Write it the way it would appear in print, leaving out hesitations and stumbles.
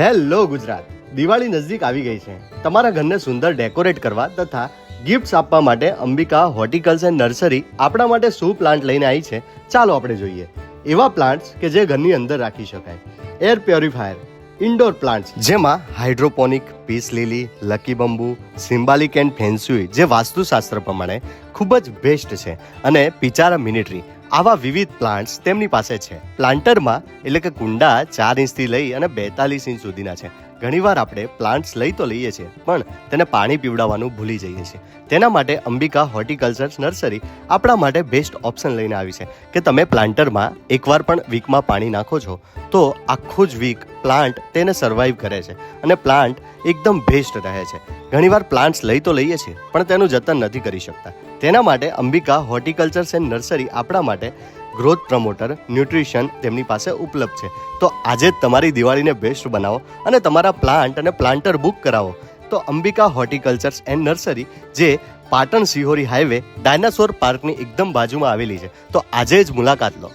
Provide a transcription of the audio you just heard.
Hello Gujarat, Diwali નજીક આવી ગઈ છે. તમારા ઘરને સુંદર ડેકોરેટ કરવા તથા ગિફ્ટ્સ આપવા માટે અંબિકા હોર્ટિકલ્ચર એન્ડ નર્સરી આપણા માટે શું પ્લાન્ટ લઈને આવી છે, ચાલો આપણે જોઈએ. એવા પ્લાન્ટ્સ કે જે ઘરની અંદર રાખી શકાય. એર પ્યોરિફાયર ઇન્ડોર પ્લાન્ટ્સ જેમાં hydroponic, peace lily, lucky bamboo, symbolic and feng shui જે વાસ્તુશાસ્ત્ર પ્રમાણે ખૂબ જ બેસ્ટ છે, અને પિચારા મિનિટ્રી, આવા વિવિધ પ્લાન્ટ્સ તેમની પાસે છે. પ્લાન્ટરમાં એટલે કે કુંડા 4 ઇંચથી લઈ અને 42 ઇંચ સુધીના છે. ઘણીવાર આપણે પ્લાન્ટ્સ લઈ તો લઈએ છીએ, પણ તેને પાણી પીવડાવવાનું ભૂલી જઈએ છીએ. તેના માટે અંબિકા હોર્ટિકલ્ચર નર્સરી આપણા માટે બેસ્ટ ઓપ્શન લઈને આવી છે કે તમે પ્લાન્ટરમાં એકવાર પણ વીકમાં પાણી નાખો છો તો આખું જ વીક પ્લાન્ટ તેને સર્વાઈવ કરે છે અને પ્લાન્ટ એકદમ બેસ્ટ રહે છે. ઘણીવાર પ્લાન્ટ્સ લઈ તો લઈએ છીએ પણ તેનું જતન નથી કરી શકતા. તેના માટે અંબિકા હોર્ટિકલ્ચર એન્ડ નર્સરી આપણા માટે ગ્રોથ પ્રમોટર, ન્યુટ્રિશન તેમની પાસે ઉપલબ્ધ છે. તો આજે જ તમારી દિવાળીને બેસ્ટ બનાવો અને તમારા પ્લાન્ટ અને પ્લાન્ટર બુક કરાવો તો અંબિકા હોર્ટિકલ્ચર એન્ડ નર્સરી જે પાટણ સિહોરી હાઈવે ડાયનાસોર પાર્કની એકદમ બાજુમાં આવેલી છે. તો આજે જ મુલાકાત લો.